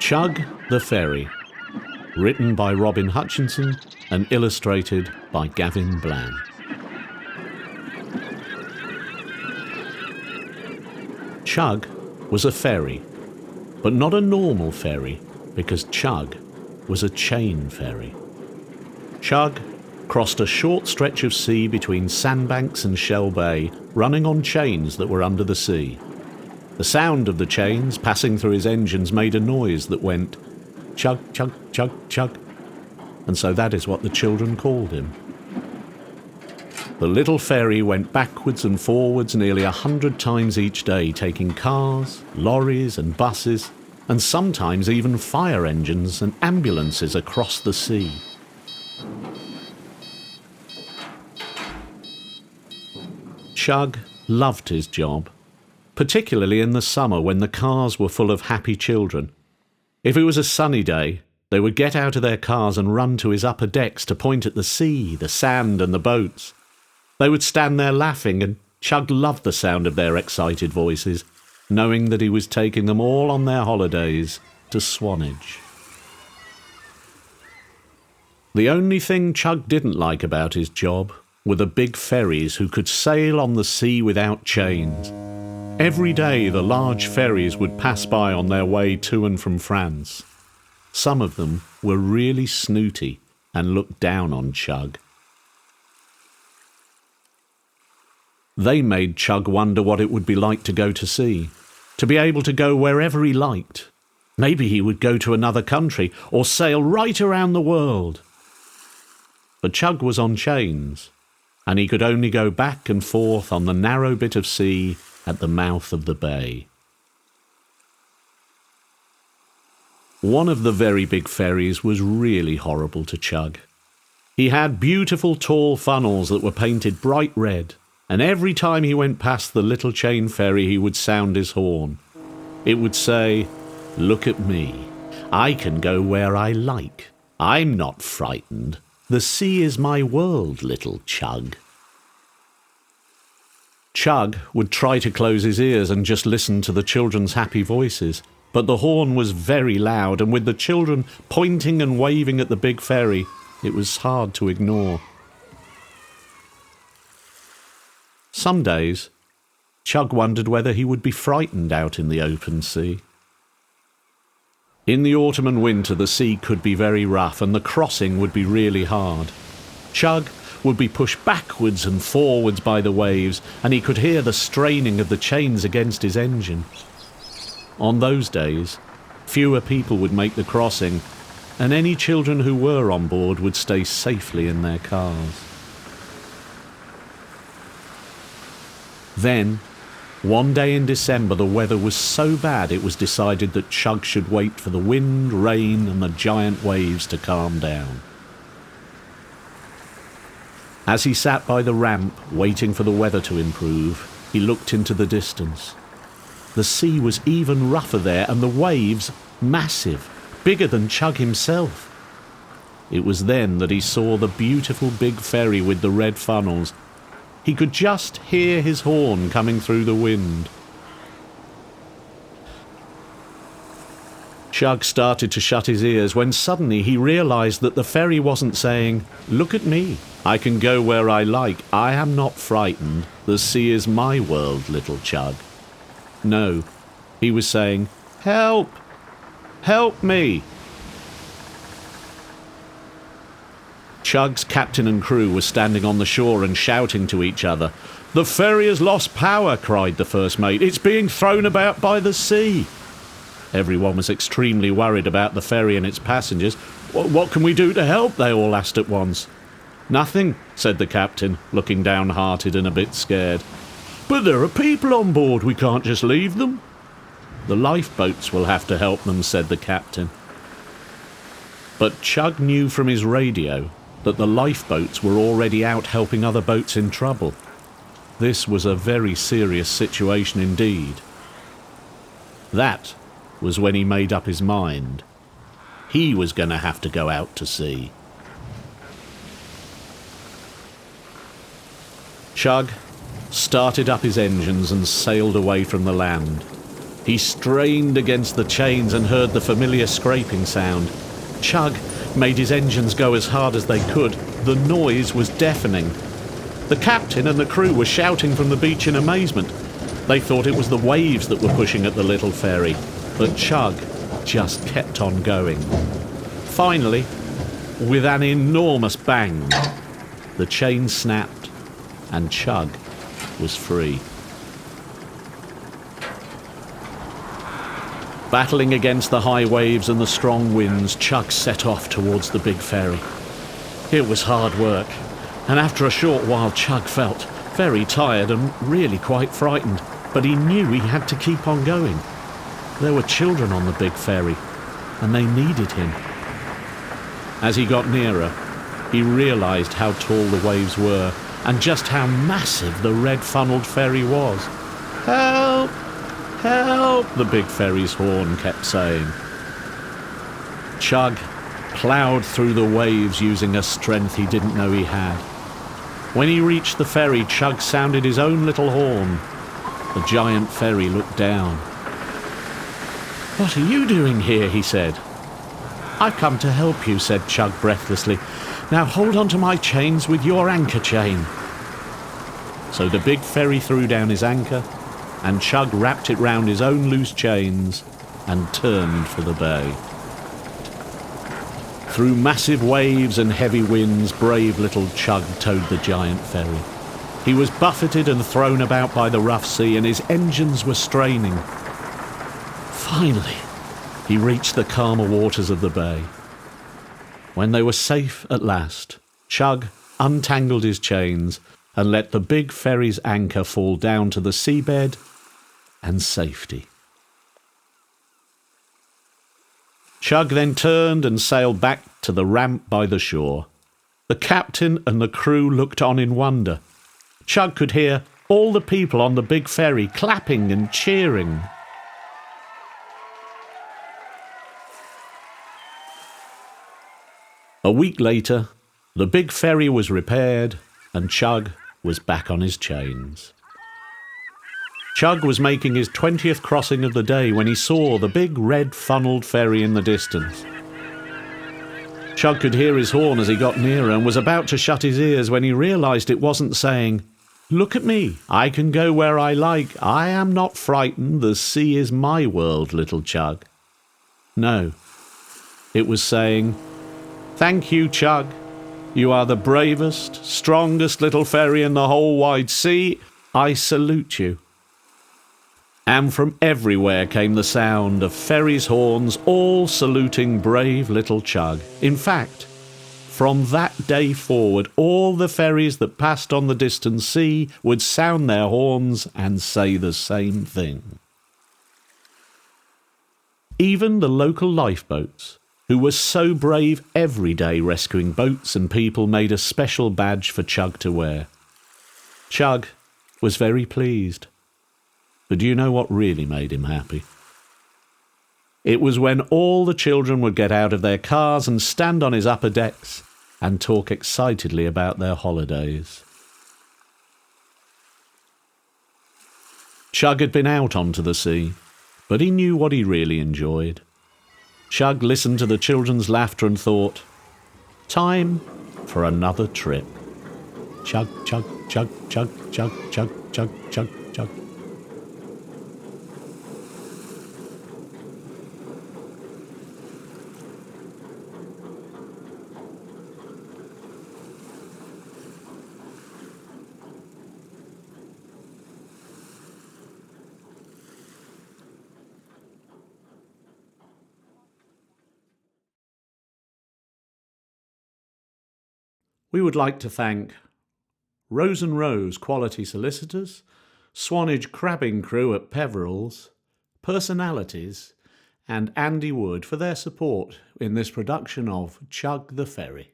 Chug the Ferry, written by Hutchinson and illustrated by Gavin Bland. Chug was a ferry, but not a normal ferry, because Chug was a chain ferry. Chug crossed a short stretch of sea between sandbanks and Shell Bay, running on chains that were under the sea. The sound of the chains passing through his engines made a noise that went chug, chug, chug, chug, and so that is what the children called him. The little ferry went backwards and forwards nearly 100 times each day, taking cars, lorries and buses, and sometimes even fire engines and ambulances across the sea. Chug loved his job, particularly in the summer when the cars were full of happy children. If it was a sunny day, they would get out of their cars and run to his upper decks to point at the sea, the sand and the boats. They would stand there laughing, and Chug loved the sound of their excited voices, knowing that he was taking them all on their holidays to Swanage. The only thing Chug didn't like about his job were the big ferries who could sail on the sea without chains. Every day the large ferries would pass by on their way to and from France. Some of them were really snooty and looked down on Chug. They made Chug wonder what it would be like to go to sea, to be able to go wherever he liked. Maybe he would go to another country or sail right around the world. But Chug was on chains, and he could only go back and forth on the narrow bit of sea at the mouth of the bay. One of the very big ferries was really horrible to Chug. He had beautiful tall funnels that were painted bright red, and every time he went past the little chain ferry he would sound his horn. It would say, "Look at me. I can go where I like. I'm not frightened. The sea is my world, little Chug." Chug would try to close his ears and just listen to the children's happy voices, but the horn was very loud, and with the children pointing and waving at the big ferry, it was hard to ignore. Some days, Chug wondered whether he would be frightened out in the open sea. In the autumn and winter, the sea could be very rough, and the crossing would be really hard. Chug would be pushed backwards and forwards by the waves, and he could hear the straining of the chains against his engine. On those days, fewer people would make the crossing, and any children who were on board would stay safely in their cars. Then, one day in December, the weather was so bad it was decided that Chug should wait for the wind, rain, and the giant waves to calm down. As he sat by the ramp, waiting for the weather to improve, he looked into the distance. The sea was even rougher there, and the waves massive, bigger than Chug himself. It was then that he saw the beautiful big ferry with the red funnels. He could just hear his horn coming through the wind. Chug started to shut his ears when suddenly he realized that the ferry wasn't saying, "Look at me. I can go where I like. I am not frightened. The sea is my world, little Chug." No, he was saying, "Help! Help me!" Chug's captain and crew were standing on the shore and shouting to each other. "The ferry has lost power," cried the first mate. "It's being thrown about by the sea." Everyone was extremely worried about the ferry and its passengers. "What can we do to help?" they all asked at once. "Nothing," said the captain, looking downhearted and a bit scared. "But there are people on board. We can't just leave them." "The lifeboats will have to help them," said the captain. But Chug knew from his radio that the lifeboats were already out helping other boats in trouble. This was a very serious situation indeed. That was when he made up his mind. He was going to have to go out to sea. Chug started up his engines and sailed away from the land. He strained against the chains and heard the familiar scraping sound. Chug made his engines go as hard as they could. The noise was deafening. The captain and the crew were shouting from the beach in amazement. They thought it was the waves that were pushing at the little ferry, but Chug just kept on going. Finally, with an enormous bang, the chain snapped and Chug was free. Battling against the high waves and the strong winds, Chug set off towards the big ferry. It was hard work, and after a short while Chug felt very tired and really quite frightened, but he knew he had to keep on going. There were children on the big ferry, and they needed him. As he got nearer, he realised how tall the waves were and just how massive the red-funnelled ferry was. "Help! Help!" the big ferry's horn kept saying. Chug ploughed through the waves using a strength he didn't know he had. When he reached the ferry, Chug sounded his own little horn. The giant ferry looked down. "What are you doing here?" he said. "I've come to help you," said Chug breathlessly. "Now hold on to my chains with your anchor chain." So the big ferry threw down his anchor, and Chug wrapped it round his own loose chains and turned for the bay. Through massive waves and heavy winds, brave little Chug towed the giant ferry. He was buffeted and thrown about by the rough sea, and his engines were straining. Finally, he reached the calmer waters of the bay. When they were safe at last, Chug untangled his chains and let the big ferry's anchor fall down to the seabed and safety. Chug then turned and sailed back to the ramp by the shore. The captain and the crew looked on in wonder. Chug could hear all the people on the big ferry clapping and cheering. A week later, the big ferry was repaired and Chug was back on his chains. Chug was making his 20th crossing of the day when he saw the big red-funnelled ferry in the distance. Chug could hear his horn as he got nearer and was about to shut his ears when he realised it wasn't saying, "Look at me, I can go where I like, I am not frightened, the sea is my world, little Chug." No, it was saying, "Thank you, Chug. You are the bravest, strongest little ferry in the whole wide sea. I salute you." And from everywhere came the sound of ferries' horns, all saluting brave little Chug. In fact, from that day forward, all the ferries that passed on the distant sea would sound their horns and say the same thing. Even the local lifeboats, who were so brave every day rescuing boats and people, made a special badge for Chug to wear. Chug was very pleased. But do you know what really made him happy? It was when all the children would get out of their cars and stand on his upper decks and talk excitedly about their holidays. Chug had been out onto the sea, but he knew what he really enjoyed. Chug listened to the children's laughter and thought, "Time for another trip." Chug, chug, chug, chug, chug, chug, chug, chug, chug. We would like to thank Rose and Rose Quality Solicitors, Swanage Crabbing Crew at Peveril's, Personalities, and Andy Wood for their support in this production of Chug the Ferry.